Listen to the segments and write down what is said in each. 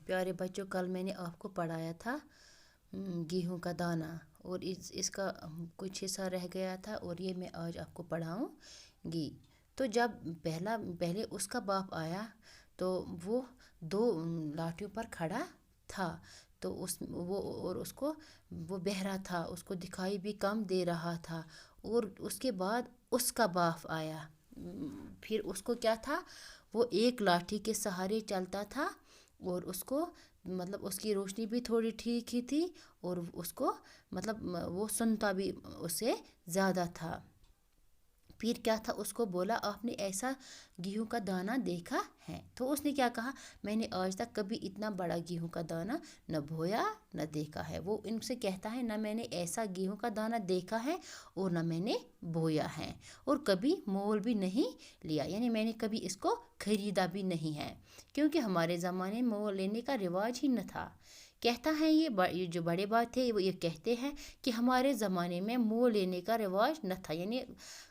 प्यारे बच्चों, कल मैंने आपको पढ़ाया था गेहूं का दाना, और इसका कुछ हिस्सा रह गया था और ये मैं आज आपको पढ़ाऊंगी। तो जब पहले उसका बाप आया तो वो दो लाठियों पर खड़ा था। तो उसको वो बहरा था, उसको दिखाई भी कम दे रहा था। और उसके बाद उसका बाप आया। फिर उसको क्या था, वो एक लाठी के सहारे चलता था और उसको मतलब उसकी रोशनी भी थोड़ी ठीक ही थी, और उसको मतलब वो सुनता भी उससे ज़्यादा था। फिर क्या था, उसको बोला आपने ऐसा गेहूं का दाना देखा है? तो उसने क्या कहा, मैंने आज तक कभी इतना बड़ा गेहूं का दाना न बोया न देखा है। वो इनसे कहता है ना मैंने ऐसा गेहूं का दाना देखा है और न मैंने बोया है, और कभी मोल भी नहीं लिया, यानी मैंने कभी इसको खरीदा भी नहीं है, क्योंकि हमारे ज़माने में मोल लेने का रिवाज ही न था। कहता है ये जो बड़े बात है वो ये कहते हैं कि हमारे ज़माने में मोल लेने का रिवाज न था, यानी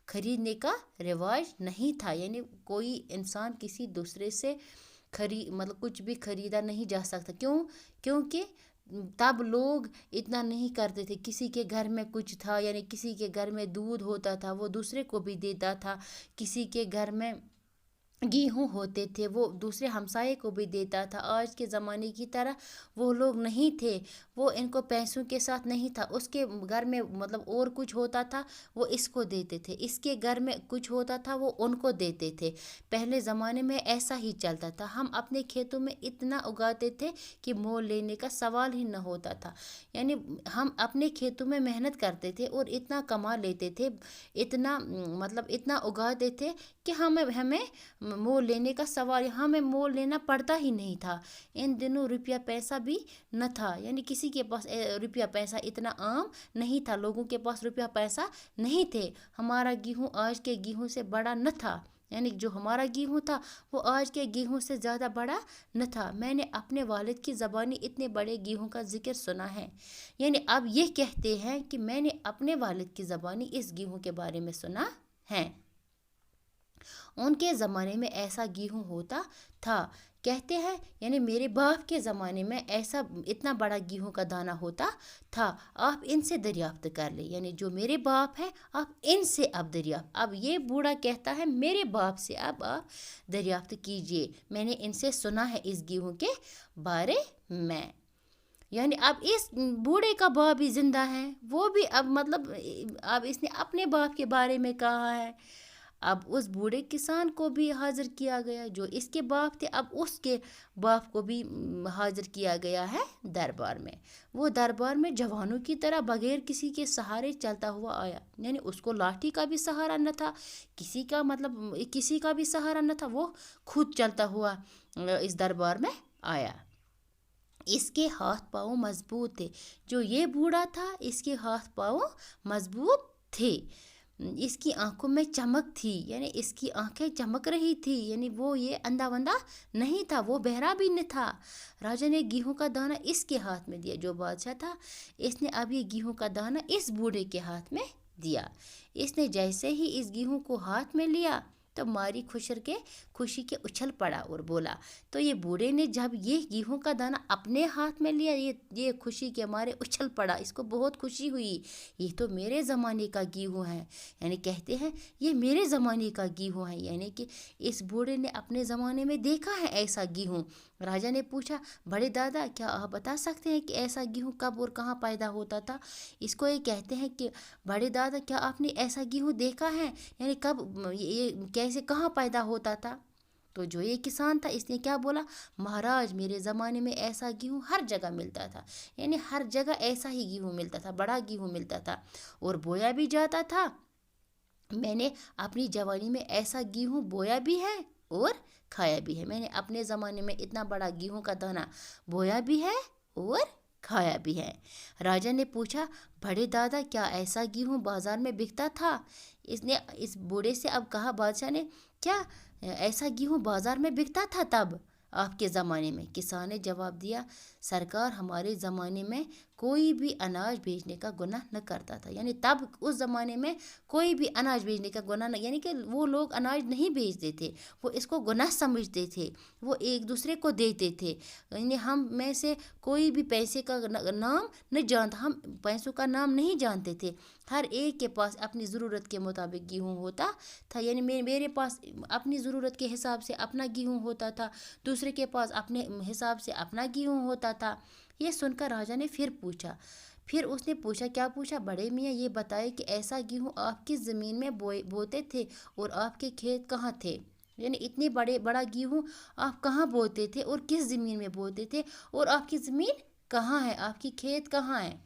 खरीदने का रिवाज नहीं था, यानी कोई इंसान किसी दूसरे से मतलब कुछ भी खरीदा नहीं जा सकता। क्योंकि तब लोग इतना नहीं करते थे। किसी के घर में कुछ था, यानी किसी के घर में दूध होता था वो दूसरे को भी देता था, किसी के घर में गेहूँ होते थे वो दूसरे हमसाये को भी देता था। आज के ज़माने की तरह वो लोग नहीं थे, वो इनको पैसों के साथ नहीं था। उसके घर में मतलब और कुछ होता था वो इसको देते थे, इसके घर में कुछ होता था वो उनको देते थे। पहले ज़माने में ऐसा ही चलता था। हम अपने खेतों में इतना उगाते थे कि मोल लेने का सवाल ही न होता था। यानी हम अपने खेतों में मेहनत करते थे और इतना कमा लेते थे, इतना मतलब इतना उगाते थे कि हमें मोल लेने का सवाल, हमें मोल लेना पड़ता ही नहीं था। इन दिनों रुपया पैसा भी न था, यानी किसी के पास रुपया पैसा इतना आम नहीं था, लोगों के पास रुपया पैसा नहीं थे। हमारा गेहूँ आज के गेहूँ से बड़ा न था, यानी जो हमारा गेहूँ था वो आज के गेहूँ से ज़्यादा बड़ा न था। मैंने अपने वालिद की ज़बानी इतने बड़े गेहूँ का जिक्र सुना है, यानी अब ये कहते हैं कि मैंने अपने वालिद की ज़बानी इस गेहूँ के बारे में सुना है। उनके ज़माने में ऐसा गेहूँ होता था, कहते हैं, यानी मेरे बाप के ज़माने में ऐसा इतना बड़ा गेहूँ का दाना होता था। आप इनसे दरियाफ्त कर ले, यानी जो मेरे बाप हैं आप इनसे अब दरियाफ्त, अब ये बूढ़ा कहता है मेरे बाप से अब आप दरियाफ्त कीजिए, मैंने इनसे सुना है इस गेहूँ के बारे में। यानी अब इस बूढ़े का बाप भी जिंदा है, वो भी अब मतलब अब इसने अपने बाप के बारे में कहा है। अब उस बूढ़े किसान को भी हाजिर किया गया जो इसके बाप थे, अब उसके बाप को भी हाजिर किया गया है दरबार में। वो दरबार में जवानों की तरह बगैर किसी के सहारे चलता हुआ आया, यानी उसको लाठी का भी सहारा न था, किसी का भी सहारा न था, वो खुद चलता हुआ इस दरबार में आया। इसके हाथ पाँव मजबूत थे, जो ये बूढ़ा था इसके हाथ पाँव मजबूत थे। इसकी आंखों में चमक थी, यानी इसकी आंखें चमक रही थी, यानी वो ये अंधा वंदा नहीं था, वो बहरा भी न था। राजा ने गेहूं का दाना इसके हाथ में दिया, जो बादशाह था इसने अब ये गेहूं का दाना इस बूढ़े के हाथ में दिया। इसने जैसे ही इस गेहूं को हाथ में लिया तो मारी खुशी के उछल पड़ा और बोला। तो ये बूढ़े ने जब ये गेहूं का दाना अपने हाथ में लिया, ये खुशी के मारे उछल पड़ा, इसको बहुत खुशी हुई, ये तो मेरे ज़माने का गेहूं है, यानी कहते हैं ये मेरे ज़माने का गेहूं है, यानी कि इस बूढ़े ने अपने ज़माने में देखा है ऐसा गेहूं। राजा ने पूछा, बड़े दादा क्या आप बता सकते हैं कि ऐसा गेहूं कब और कहाँ पैदा होता था? इसको ये कहते हैं कि बड़े दादा क्या आपने ऐसा गेहूं देखा है, यानी कब ये कैसे कहाँ पैदा होता था? तो जो ये किसान था इसने क्या बोला, महाराज मेरे ज़माने में ऐसा गेहूँ हर जगह मिलता था, यानी हर जगह ऐसा ही गेहूँ मिलता था, बड़ा गेहूँ मिलता था और बोया भी जाता था। मैंने अपनी जवानी में ऐसा गेहूँ बोया भी है और खाया भी है, मैंने अपने ज़माने में इतना बड़ा गेहूँ का दाना बोया भी है और खाया भी है। राजा ने पूछा, बड़े दादा क्या ऐसा गेहूँ बाजार में बिकता था? इसने इस बूढ़े से अब कहा बादशाह ने, क्या ऐसा गेहूँ बाजार में बिकता था तब? आपके ज़माने में? किसान ने जवाब दिया, सरकार हमारे ज़माने में कोई भी अनाज भेजने का गुनाह न करता था। यानी तब उस ज़माने में कोई भी अनाज भेजने का गुनाह न, यानी कि वो लोग अनाज नहीं भेजते थे, वो इसको गुनाह समझते थे, वो एक दूसरे को देते थे। यानी हम में से कोई भी पैसे का नाम नहीं जानता, हम पैसों का नाम नहीं जानते थे। हर एक के पास अपनी ज़रूरत के मुताबिक गेहूँ होता था। यानी मेरे पास अपनी ज़रूरत के हिसाब से अपना गेहूँ होता था, दूसरे के पास अपने हिसाब से अपना गेहूँ होता था। ये सुनकर राजा ने फिर उसने पूछा, क्या पूछा? बड़े मियाँ ये बताए कि ऐसा गेहूँ आप किस ज़मीन में बोते थे और आपके खेत कहाँ थे? यानी इतने बड़ा गेहूँ आप कहाँ बोते थे और किस ज़मीन में बोते थे, और आपकी ज़मीन कहाँ है, आपकी खेत कहाँ है?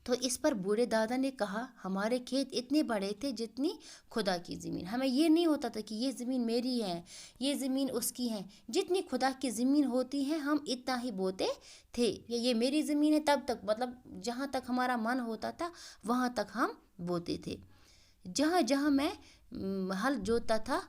तो इस पर बूढ़े दादा ने कहा, हमारे खेत इतने बड़े थे जितनी खुदा की ज़मीन। हमें ये नहीं होता था कि ये ज़मीन मेरी है, ये ज़मीन उसकी है। जितनी खुदा की ज़मीन होती है हम इतना ही बोते थे। ये मेरी ज़मीन है तब तक, मतलब जहाँ तक हमारा मन होता था वहाँ तक हम बोते थे। जहाँ जहाँ मैं हल जोतता था